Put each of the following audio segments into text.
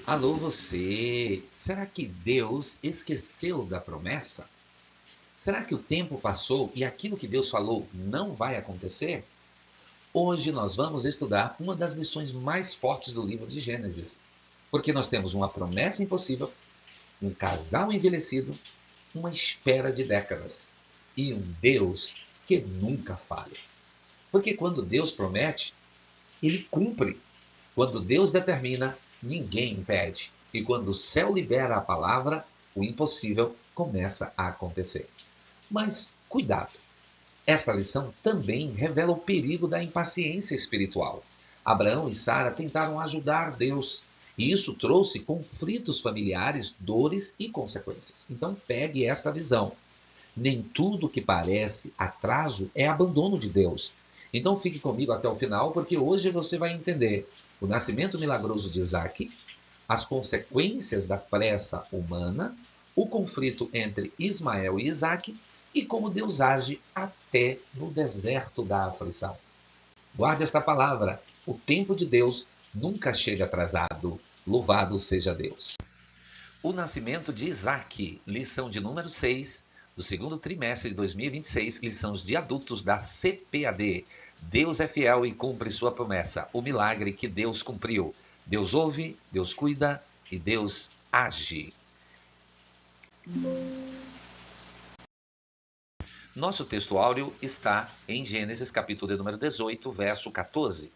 Alô você! Será que Deus esqueceu da promessa? Será que o tempo passou e aquilo que Deus falou não vai acontecer? Hoje nós vamos estudar uma das lições mais fortes do livro de Gênesis, porque nós temos uma promessa impossível, um casal envelhecido, uma espera de décadas e um Deus que nunca falha. Porque quando Deus promete, ele cumpre. Quando Deus determina, ninguém impede. E quando o céu libera a palavra, o impossível começa a acontecer. Mas cuidado! Esta lição também revela o perigo da impaciência espiritual. Abraão e Sara tentaram ajudar Deus, e isso trouxe conflitos familiares, dores e consequências. Então pegue esta visão. Nem tudo que parece atraso é abandono de Deus. Então fique comigo até o final, porque hoje você vai entender o nascimento milagroso de Isaac, as consequências da pressa humana, o conflito entre Ismael e Isaac e como Deus age até no deserto da aflição. Guarde esta palavra: o tempo de Deus nunca chega atrasado. Louvado seja Deus. O nascimento de Isaac, lição de número 6, do segundo trimestre de 2026, lições de adultos da CPAD. Deus é fiel e cumpre sua promessa, o milagre que Deus cumpriu. Deus ouve, Deus cuida e Deus age. Nosso texto áureo está em Gênesis capítulo de número 18, verso 14.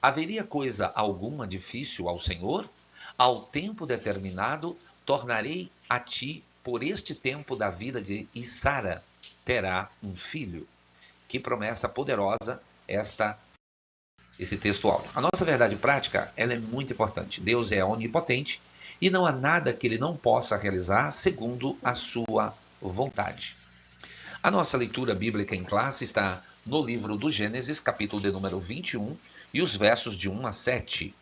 Haveria coisa alguma difícil ao Senhor? Ao tempo determinado, tornarei a ti por este tempo da vida de Sara, terá um filho. Que promessa poderosa esse texto áureo. A nossa verdade prática, ela é muito importante. Deus é onipotente e não há nada que ele não possa realizar segundo a sua vontade. A nossa leitura bíblica em classe está no livro do Gênesis, capítulo de número 21, e os versos de 1 a 7.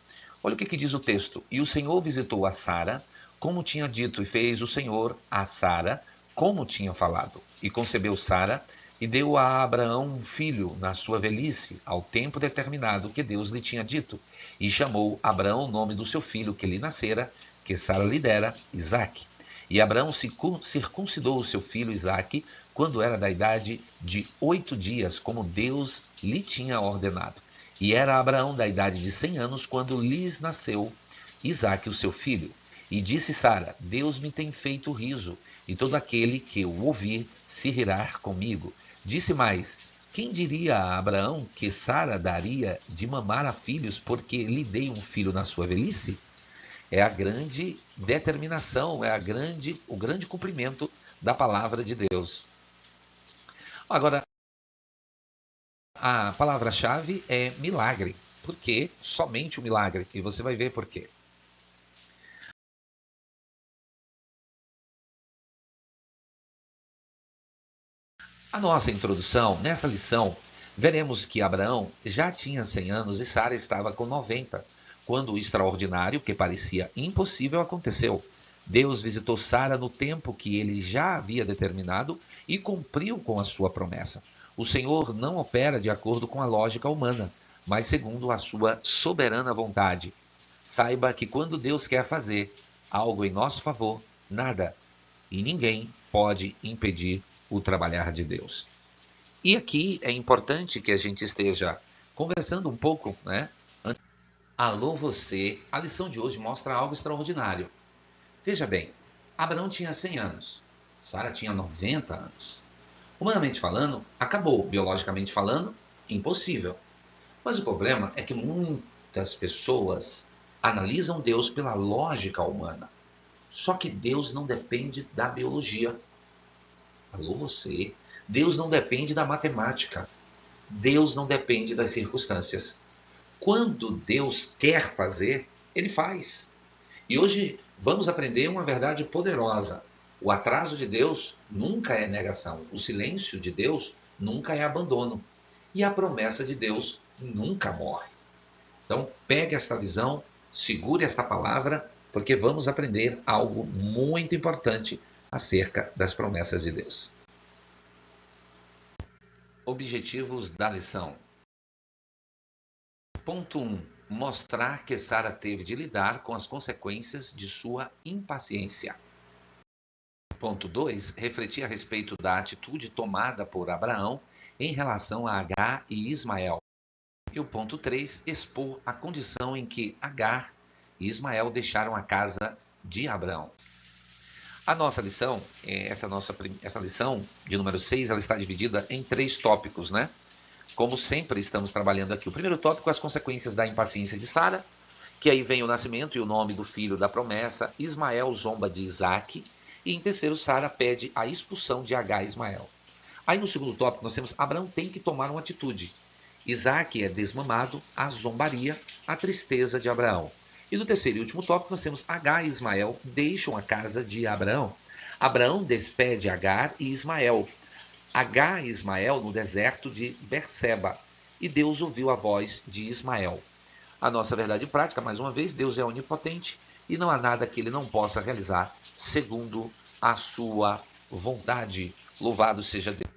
Olha o que diz o texto. E o Senhor visitou a Sara, como tinha dito, e fez o Senhor a Sara, como tinha falado. E concebeu Sara, e deu a Abraão um filho na sua velhice, ao tempo determinado que Deus lhe tinha dito. E chamou Abraão o nome do seu filho que lhe nascera, que Sara lhe dera, Isaque. E Abraão circuncidou o seu filho Isaque, quando era da idade de 8 dias, como Deus lhe tinha ordenado. E era Abraão da idade de 100 anos, quando lhes nasceu Isaque, o seu filho. E disse Sara: Deus me tem feito riso, e todo aquele que o ouvir se rirá comigo. Disse mais: quem diria a Abraão que Sara daria de mamar a filhos, porque lhe dei um filho na sua velhice? É a grande determinação, o grande cumprimento da palavra de Deus. Agora, a palavra-chave é milagre. Por quê? Somente o milagre. E você vai ver por quê. A nossa introdução, nessa lição, veremos que Abraão já tinha 100 anos e Sara estava com 90, quando o extraordinário, que parecia impossível, aconteceu. Deus visitou Sara no tempo que ele já havia determinado e cumpriu com a sua promessa. O Senhor não opera de acordo com a lógica humana, mas segundo a sua soberana vontade. Saiba que quando Deus quer fazer algo em nosso favor, nada e ninguém pode impedir o trabalhar de Deus. E aqui é importante que a gente esteja conversando um pouco, né? Alô você, a lição de hoje mostra algo extraordinário. Veja bem, Abraão tinha 100 anos, Sara tinha 90 anos. Humanamente falando, acabou. Biologicamente falando, impossível. Mas o problema é que muitas pessoas analisam Deus pela lógica humana. Só que Deus não depende da biologia. Alô você, Deus não depende da matemática. Deus não depende das circunstâncias. Quando Deus quer fazer, ele faz. E hoje vamos aprender uma verdade poderosa. O atraso de Deus nunca é negação. O silêncio de Deus nunca é abandono. E a promessa de Deus nunca morre. Então, pegue esta visão, segure esta palavra, porque vamos aprender algo muito importante acerca das promessas de Deus. Objetivos da lição. Ponto 1. mostrar que Sara teve de lidar com as consequências de sua impaciência. Ponto 2, refletir a respeito da atitude tomada por Abraão em relação a Agar e Ismael. E o ponto 3, expor a condição em que Agar e Ismael deixaram a casa de Abraão. A nossa lição, essa lição de número 6, ela está dividida em 3 tópicos, né? Como sempre estamos trabalhando aqui. O primeiro tópico, as consequências da impaciência de Sara, que aí vem o nascimento e o nome do filho da promessa, Ismael zomba de Isaac, e em terceiro, Sara pede a expulsão de Agar e Ismael. Aí no segundo tópico nós temos Abraão tem que tomar uma atitude. Isaac é desmamado, a zombaria, a tristeza de Abraão. E no terceiro e último tópico nós temos Agar e Ismael deixam a casa de Abraão. Abraão despede Agar e Ismael. Agar e Ismael no deserto de Berseba. E Deus ouviu a voz de Ismael. A nossa verdade prática, mais uma vez, Deus é onipotente e não há nada que ele não possa realizar segundo a sua vontade. Louvado seja Deus.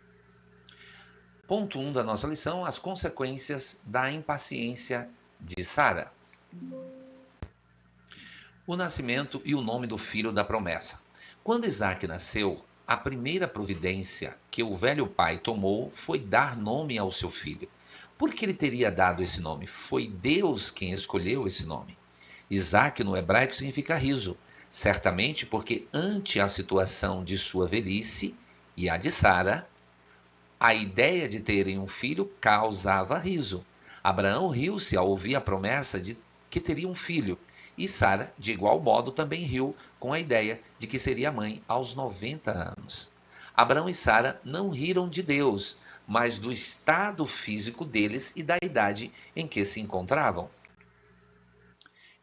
Ponto 1 da nossa lição, as consequências da impaciência de Sara. O nascimento e o nome do filho da promessa. Quando Isaac nasceu, a primeira providência que o velho pai tomou foi dar nome ao seu filho. Por que ele teria dado esse nome? Foi Deus quem escolheu esse nome. Isaac no hebraico significa riso, certamente porque ante a situação de sua velhice e a de Sara, a ideia de terem um filho causava riso. Abraão riu-se ao ouvir a promessa de que teria um filho, e Sara, de igual modo, também riu com a ideia de que seria mãe aos 90 anos. Abraão e Sara não riram de Deus, mas do estado físico deles e da idade em que se encontravam.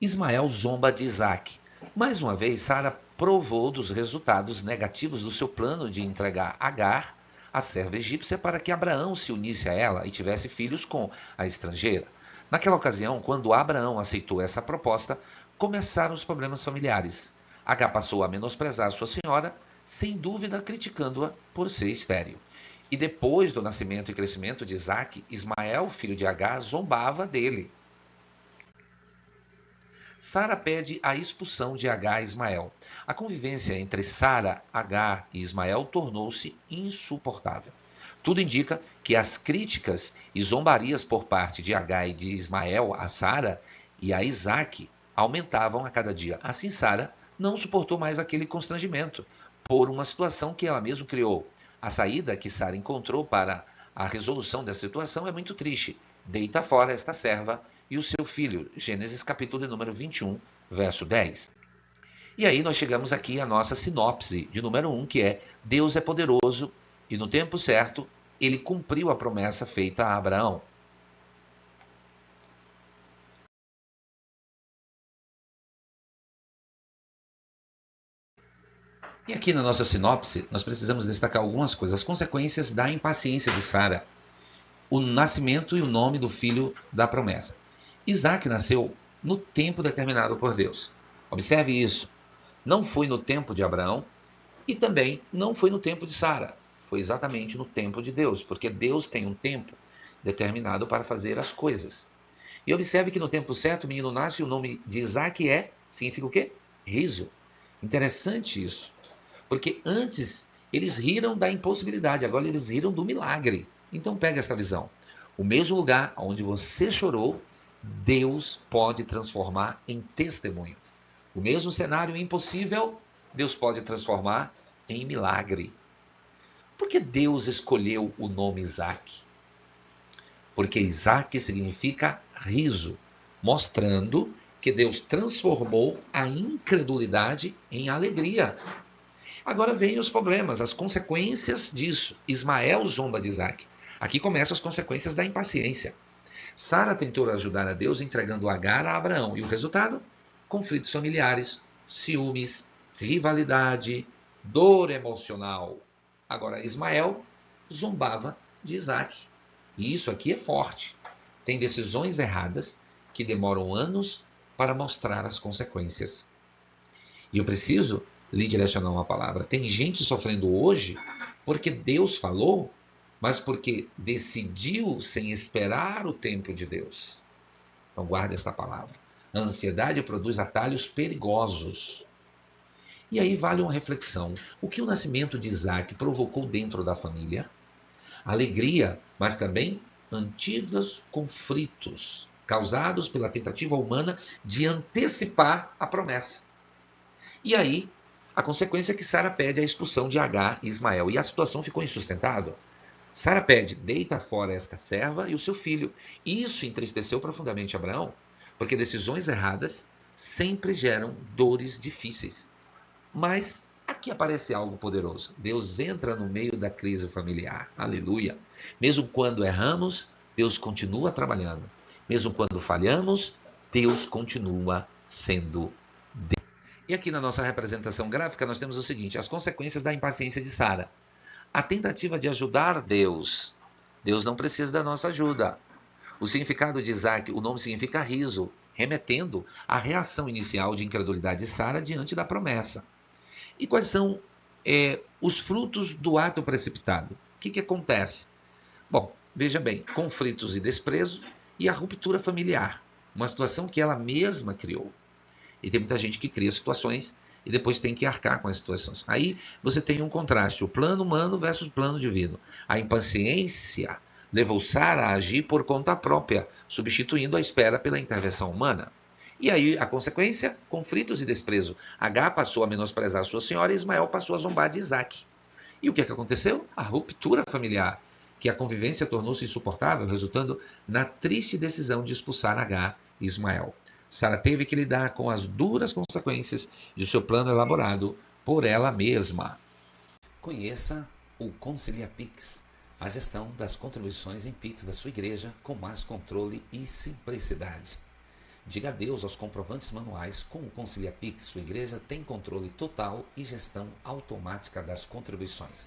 Ismael zomba de Isaac. Mais uma vez, Sara provou dos resultados negativos do seu plano de entregar Agar, a serva egípcia, para que Abraão se unisse a ela e tivesse filhos com a estrangeira. Naquela ocasião, quando Abraão aceitou essa proposta, começaram os problemas familiares. Agar passou a menosprezar sua senhora, sem dúvida criticando-a por ser estéril. E depois do nascimento e crescimento de Isaac, Ismael, filho de Agar, zombava dele. Sara pede a expulsão de Agar e Ismael. A convivência entre Sara, Agar e Ismael tornou-se insuportável. Tudo indica que as críticas e zombarias por parte de Agar e de Ismael a Sara e a Isaac aumentavam a cada dia. Assim, Sara não suportou mais aquele constrangimento por uma situação que ela mesma criou. A saída que Sara encontrou para a resolução dessa situação é muito triste. Deita fora esta serva e o seu filho. Gênesis capítulo de número 21, verso 10. E aí nós chegamos aqui à nossa sinopse de número 1, que é Deus é poderoso e no tempo certo ele cumpriu a promessa feita a Abraão. E aqui na nossa sinopse, nós precisamos destacar algumas coisas. As consequências da impaciência de Sara. O nascimento e o nome do filho da promessa. Isaac nasceu no tempo determinado por Deus. Observe isso. Não foi no tempo de Abraão e também não foi no tempo de Sara. Foi exatamente no tempo de Deus, porque Deus tem um tempo determinado para fazer as coisas. E observe que no tempo certo o menino nasce e o nome de Isaac significa o quê? Riso. Interessante isso. Porque antes eles riram da impossibilidade, agora eles riram do milagre. Então pega essa visão. O mesmo lugar onde você chorou, Deus pode transformar em testemunho. O mesmo cenário impossível, Deus pode transformar em milagre. Por que Deus escolheu o nome Isaac? Porque Isaac significa riso, mostrando que Deus transformou a incredulidade em alegria. Agora vêm os problemas, as consequências disso. Ismael zomba de Isaac. Aqui começam as consequências da impaciência. Sara tentou ajudar a Deus entregando Agar a Abraão. E o resultado? Conflitos familiares, ciúmes, rivalidade, dor emocional. Agora Ismael zombava de Isaac. E isso aqui é forte. Tem decisões erradas que demoram anos para mostrar as consequências. E eu preciso lhe direcionar uma palavra. Tem gente sofrendo hoje porque Deus falou, mas porque decidiu sem esperar o tempo de Deus. Então guarde esta palavra. A ansiedade produz atalhos perigosos. E aí vale uma reflexão. O que o nascimento de Isaac provocou dentro da família? Alegria, mas também antigos conflitos causados pela tentativa humana de antecipar a promessa. E aí, a consequência é que Sara pede a expulsão de Agar e Ismael. E a situação ficou insustentável. Sara pede, deita fora esta serva e o seu filho. Isso entristeceu profundamente Abraão, porque decisões erradas sempre geram dores difíceis. Mas aqui aparece algo poderoso. Deus entra no meio da crise familiar. Aleluia. Mesmo quando erramos, Deus continua trabalhando. Mesmo quando falhamos, Deus continua sendo Deus. E aqui na nossa representação gráfica nós temos o seguinte, as consequências da impaciência de Sara. A tentativa de ajudar Deus. Deus não precisa da nossa ajuda. O significado de Isaac, o nome significa riso, remetendo à reação inicial de incredulidade de Sara diante da promessa. E quais são os frutos do ato precipitado? O que acontece? Bom, veja bem, conflitos e desprezo e a ruptura familiar. Uma situação que ela mesma criou. E tem muita gente que cria situações e depois tem que arcar com as situações. Aí você tem um contraste, o plano humano versus o plano divino. A impaciência levou Sara a agir por conta própria, substituindo a espera pela intervenção humana. E aí a consequência? Conflitos e desprezo. Agar passou a menosprezar sua senhora e Ismael passou a zombar de Isaac. E o que aconteceu? A ruptura familiar, que a convivência tornou-se insuportável, resultando na triste decisão de expulsar Agar e Ismael. Sara teve que lidar com as duras consequências de seu plano elaborado por ela mesma. Conheça o Concilia Pix, a gestão das contribuições em Pix da sua igreja com mais controle e simplicidade. Diga adeus aos comprovantes manuais. Com o Concilia Pix, sua igreja tem controle total e gestão automática das contribuições.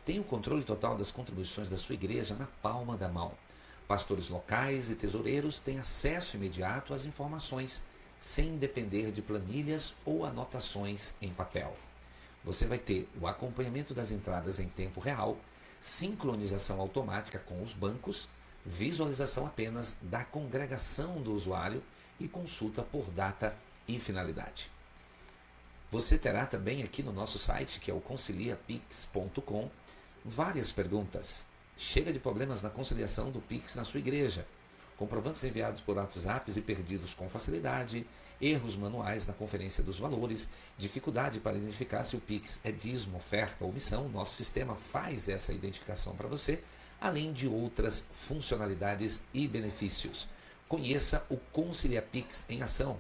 Tem o controle total das contribuições da sua igreja na palma da mão. Pastores locais e tesoureiros têm acesso imediato às informações, sem depender de planilhas ou anotações em papel. Você vai ter o acompanhamento das entradas em tempo real, sincronização automática com os bancos, visualização apenas da congregação do usuário e consulta por data e finalidade. Você terá também aqui no nosso site, que é o conciliapix.com, várias perguntas. Chega de problemas na conciliação do Pix na sua igreja, comprovantes enviados por WhatsApp e perdidos com facilidade, erros manuais na conferência dos valores, dificuldade para identificar se o Pix é dízimo, oferta ou missão. Nosso sistema faz essa identificação para você, além de outras funcionalidades e benefícios. Conheça o Concilia Pix em ação.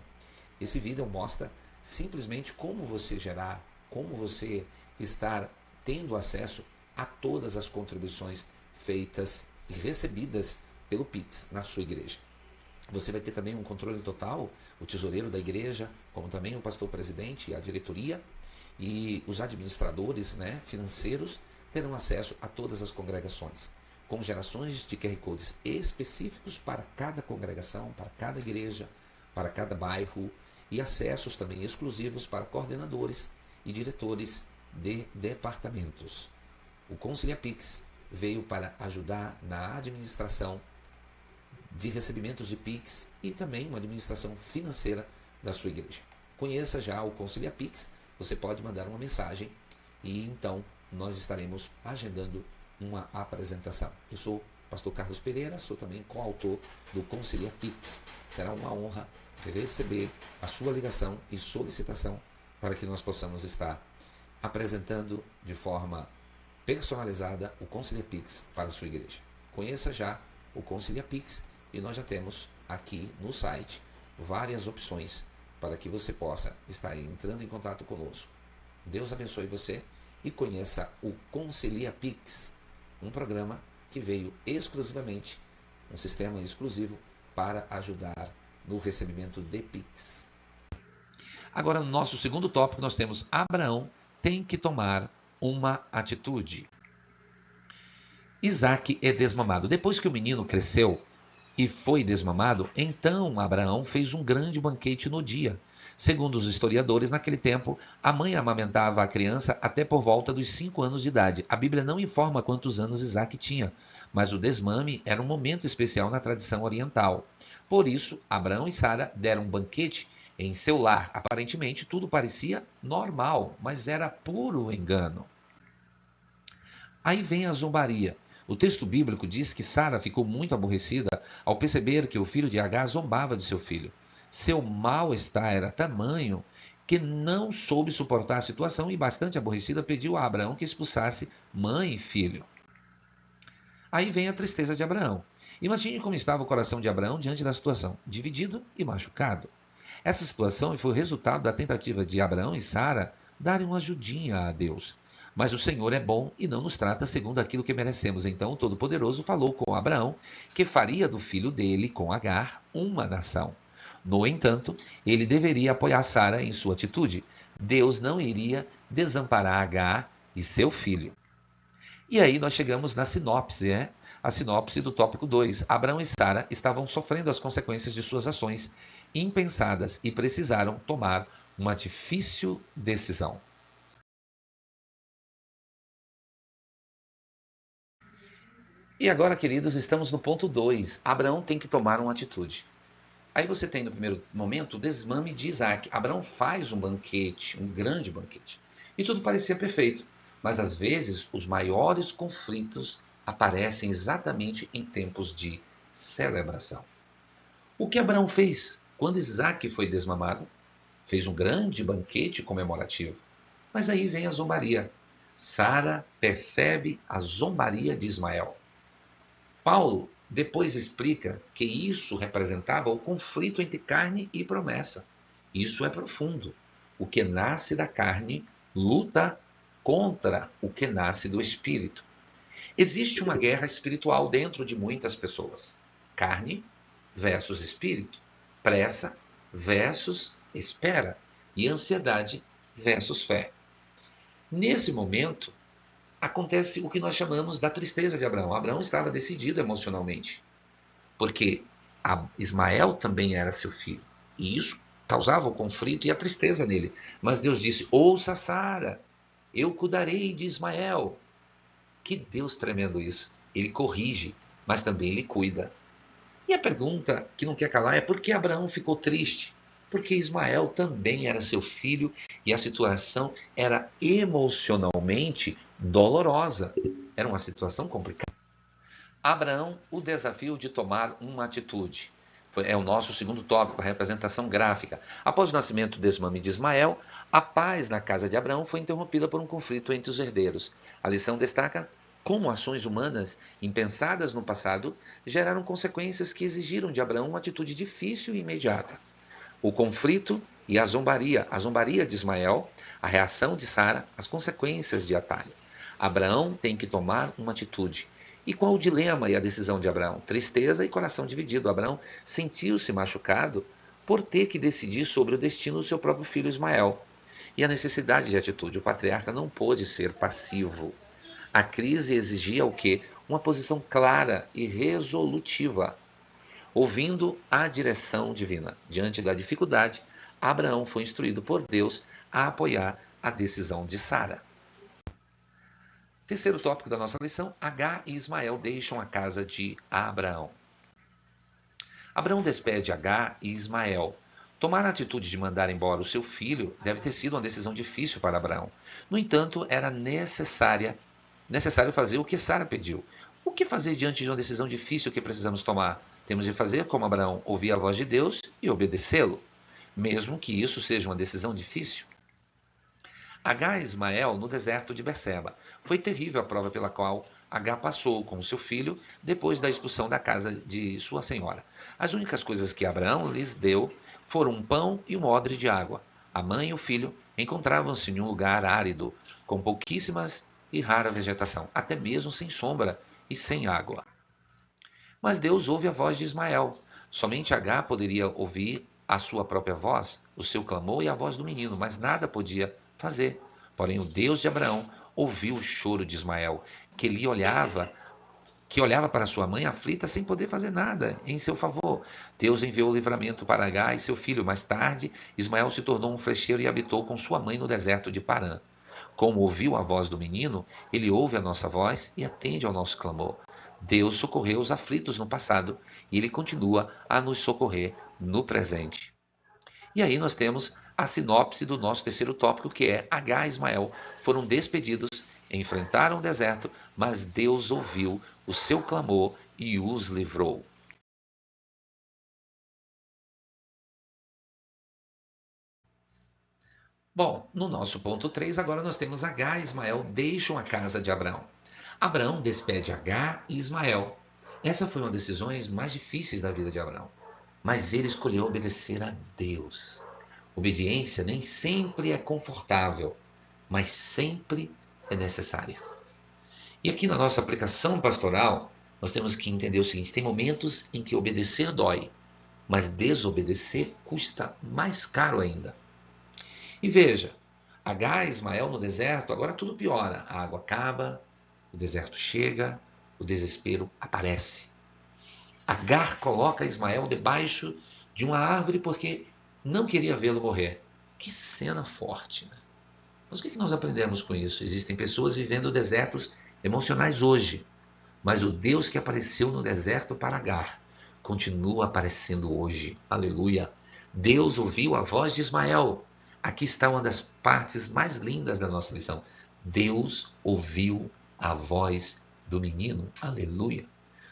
Esse vídeo mostra simplesmente como você gerar, como você estar tendo acesso a todas as contribuições feitas e recebidas pelo Pix na sua igreja. Você vai ter também um controle total, o tesoureiro da igreja, como também o pastor presidente e a diretoria, e os administradores financeiros terão acesso a todas as congregações, com gerações de QR Codes específicos para cada congregação, para cada igreja, para cada bairro, e acessos também exclusivos para coordenadores e diretores de departamentos. O Concilia Pix veio para ajudar na administração de recebimentos de Pix e também uma administração financeira da sua igreja. Conheça já o Concilia Pix, você pode mandar uma mensagem e então nós estaremos agendando uma apresentação. Eu sou o pastor Carlos Pereira, sou também coautor do Concilia Pix. Será uma honra receber a sua ligação e solicitação para que nós possamos estar apresentando de forma personalizada o Concilia Pix para a sua igreja. Conheça já o Concilia Pix e nós já temos aqui no site várias opções para que você possa estar entrando em contato conosco. Deus abençoe você e conheça o Concilia Pix, um programa que veio exclusivamente, um sistema exclusivo para ajudar no recebimento de Pix. Agora, no nosso segundo tópico, nós temos Abraão tem que tomar uma atitude. Isaac é desmamado. Depois que o menino cresceu e foi desmamado, então Abraão fez um grande banquete no dia. Segundo os historiadores, naquele tempo, a mãe amamentava a criança até por volta dos 5 anos de idade. A Bíblia não informa quantos anos Isaac tinha, mas o desmame era um momento especial na tradição oriental. Por isso, Abraão e Sara deram um banquete em seu lar. Aparentemente, tudo parecia normal, mas era puro engano. Aí vem a zombaria. O texto bíblico diz que Sara ficou muito aborrecida ao perceber que o filho de Agar zombava de seu filho. Seu mal-estar era tamanho que não soube suportar a situação e, bastante aborrecida, pediu a Abraão que expulsasse mãe e filho. Aí vem a tristeza de Abraão. Imagine como estava o coração de Abraão diante da situação, dividido e machucado. Essa situação foi o resultado da tentativa de Abraão e Sara darem uma ajudinha a Deus. Mas o Senhor é bom e não nos trata segundo aquilo que merecemos. Então o Todo-Poderoso falou com Abraão que faria do filho dele, com Agar, uma nação. No entanto, ele deveria apoiar Sara em sua atitude. Deus não iria desamparar Agar e seu filho. E aí nós chegamos na sinopse, a sinopse do tópico 2. Abraão e Sara estavam sofrendo as consequências de suas ações impensadas e precisaram tomar uma difícil decisão. E agora, queridos, estamos no ponto 2. Abraão tem que tomar uma atitude. Aí você tem no primeiro momento o desmame de Isaac. Abraão faz um banquete, um grande banquete. E tudo parecia perfeito. Mas às vezes os maiores conflitos aparecem exatamente em tempos de celebração. O que Abraão fez quando Isaac foi desmamado? Fez um grande banquete comemorativo. Mas aí vem a zombaria. Sara percebe a zombaria de Ismael. Paulo depois explica que isso representava o conflito entre carne e promessa. Isso é profundo. O que nasce da carne luta contra o que nasce do espírito. Existe uma guerra espiritual dentro de muitas pessoas. Carne versus espírito. Pressa versus espera. E ansiedade versus fé. Nesse momento, acontece o que nós chamamos da tristeza de Abraão. Abraão estava decidido emocionalmente, porque Ismael também era seu filho. E isso causava o conflito e a tristeza nele. Mas Deus disse, ouça Sara, eu cuidarei de Ismael. Que Deus tremendo isso. Ele corrige, mas também ele cuida. E a pergunta que não quer calar é por que Abraão ficou triste? Porque Ismael também era seu filho e a situação era emocionalmente dolorosa. Era uma situação complicada. Abraão, o desafio de tomar uma atitude. É o nosso segundo tópico, a representação gráfica. Após o nascimento do desmame de Ismael, a paz na casa de Abraão foi interrompida por um conflito entre os herdeiros. A lição destaca como ações humanas, impensadas no passado, geraram consequências que exigiram de Abraão uma atitude difícil e imediata. O conflito e a zombaria de Ismael, a reação de Sara, as consequências de Atalha. Abraão tem que tomar uma atitude. E qual o dilema e a decisão de Abraão? Tristeza e coração dividido. Abraão sentiu-se machucado por ter que decidir sobre o destino do seu próprio filho Ismael. E a necessidade de atitude. O patriarca não pôde ser passivo. A crise exigia o quê? Uma posição clara e resolutiva. Ouvindo a direção divina. Diante da dificuldade, Abraão foi instruído por Deus a apoiar a decisão de Sara. Terceiro tópico da nossa lição, Agar e Ismael deixam a casa de Abraão. Abraão despede Agar e Ismael. Tomar a atitude de mandar embora o seu filho deve ter sido uma decisão difícil para Abraão. No entanto, era necessário fazer o que Sara pediu. O que fazer diante de uma decisão difícil que precisamos tomar? Temos de fazer como Abraão, ouvir a voz de Deus e obedecê-lo, mesmo que isso seja uma decisão difícil. Agar e Ismael no deserto de Berseba. Foi terrível a prova pela qual Agar passou com seu filho depois da expulsão da casa de sua senhora. As únicas coisas que Abraão lhes deu foram um pão e um odre de água. A mãe e o filho encontravam-se em um lugar árido, com pouquíssimas e rara vegetação, até mesmo sem sombra e sem água. Mas Deus ouve a voz de Ismael. Somente Agar poderia ouvir a sua própria voz, o seu clamor e a voz do menino, mas nada podia fazer. Porém, o Deus de Abraão ouviu o choro de Ismael, que olhava para sua mãe aflita sem poder fazer nada em seu favor. Deus enviou o livramento para Agar e seu filho. Mais tarde, Ismael se tornou um flecheiro e habitou com sua mãe no deserto de Parã. Como ouviu a voz do menino, ele ouve a nossa voz e atende ao nosso clamor. Deus socorreu os aflitos no passado e Ele continua a nos socorrer no presente. E aí nós temos a sinopse do nosso terceiro tópico, que é Agar e Ismael foram despedidos, enfrentaram o deserto, mas Deus ouviu o seu clamor e os livrou. Bom, no nosso ponto 3, agora nós temos Agar e Ismael deixam a casa de Abraão. Abraão despede Agar e Ismael. Essa foi uma das decisões mais difíceis da vida de Abraão. Mas ele escolheu obedecer a Deus. Obediência nem sempre é confortável, mas sempre é necessária. E aqui na nossa aplicação pastoral, nós temos que entender o seguinte: tem momentos em que obedecer dói, mas desobedecer custa mais caro ainda. E veja, Agar e Ismael no deserto, agora tudo piora. A água acaba, o deserto chega, o desespero aparece. Agar coloca Ismael debaixo de uma árvore porque não queria vê-lo morrer. Que cena forte, né? Mas o que nós aprendemos com isso? Existem pessoas vivendo desertos emocionais hoje, mas o Deus que apareceu no deserto para Agar continua aparecendo hoje. Aleluia! Deus ouviu a voz de Ismael. Aqui está uma das partes mais lindas da nossa lição. Deus ouviu a voz do menino. Aleluia!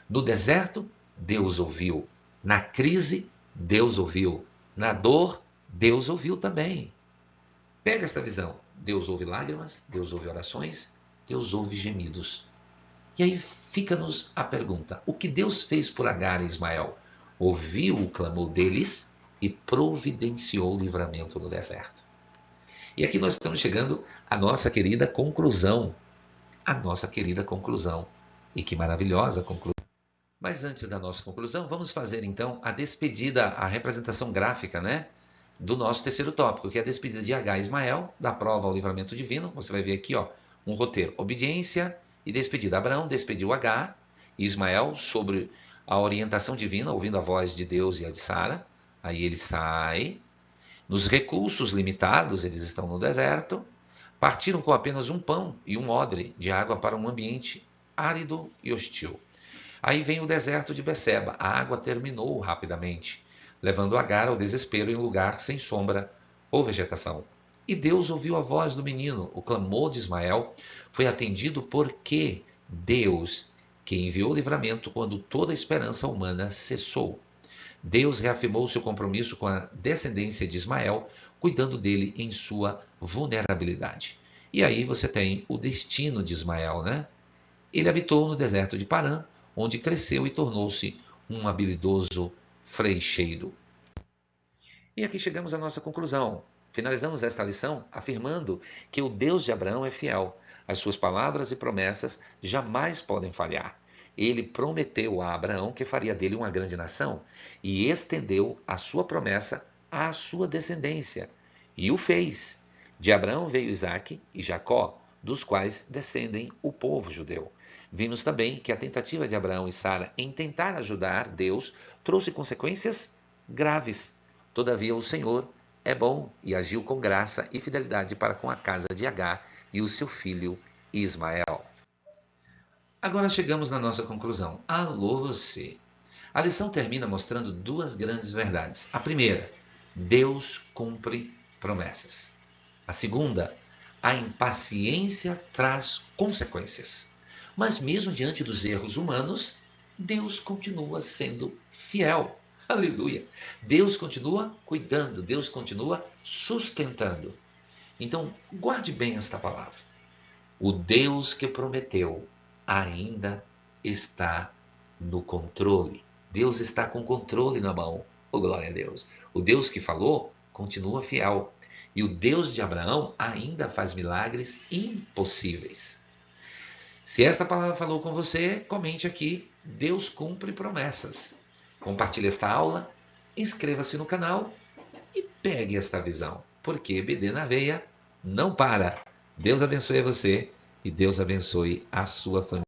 No deserto, Deus ouviu. Na crise, Deus ouviu. Na dor, Deus ouviu também. Pega esta visão. Deus ouve lágrimas, Deus ouve orações, Deus ouve gemidos. E aí fica-nos a pergunta: o que Deus fez por Agar e Ismael? Ouviu o clamor deles e providenciou o livramento no deserto. E aqui nós estamos chegando à nossa querida conclusão. A nossa querida conclusão. E que maravilhosa conclusão. Mas antes da nossa conclusão, vamos fazer então a despedida, a representação gráfica, né? Do nosso terceiro tópico, que é a despedida de Agar e Ismael, da prova ao livramento divino. Você vai ver aqui, ó, um roteiro: obediência e despedida. Abraão despediu Agar e Ismael sobre a orientação divina, ouvindo a voz de Deus e a de Sara. Aí ele sai. Nos recursos limitados, eles estão no deserto. Partiram com apenas um pão e um odre de água para um ambiente árido e hostil. Aí vem o deserto de Beceba. A água terminou rapidamente, levando Agar ao desespero em um lugar sem sombra ou vegetação. E Deus ouviu a voz do menino. O clamor de Ismael foi atendido porque Deus, que enviou o livramento quando toda a esperança humana cessou. Deus reafirmou seu compromisso com a descendência de Ismael, cuidando dele em sua vulnerabilidade. E aí você tem o destino de Ismael, né? Ele habitou no deserto de Parã, onde cresceu e tornou-se um habilidoso freixeiro. E aqui chegamos à nossa conclusão. Finalizamos esta lição afirmando que o Deus de Abraão é fiel. As suas palavras e promessas jamais podem falhar. Ele prometeu a Abraão que faria dele uma grande nação e estendeu a sua promessa à sua descendência. E o fez. De Abraão veio Isaque e Jacó, dos quais descendem o povo judeu. Vimos também que a tentativa de Abraão e Sara em tentar ajudar Deus trouxe consequências graves. Todavia o Senhor é bom e agiu com graça e fidelidade para com a casa de Agar e o seu filho Ismael. Agora chegamos na nossa conclusão. Alô você! A lição termina mostrando duas grandes verdades. A primeira, Deus cumpre promessas. A segunda, a impaciência traz consequências. Mas mesmo diante dos erros humanos, Deus continua sendo fiel. Aleluia! Deus continua cuidando, Deus continua sustentando. Então, guarde bem esta palavra. O Deus que prometeu ainda está no controle. Deus está com controle na mão. Oh, glória a Deus. O Deus que falou continua fiel. E o Deus de Abraão ainda faz milagres impossíveis. Se esta palavra falou com você, comente aqui. Deus cumpre promessas. Compartilhe esta aula, inscreva-se no canal e pegue esta visão. Porque BD na veia não para. Deus abençoe você e Deus abençoe a sua família.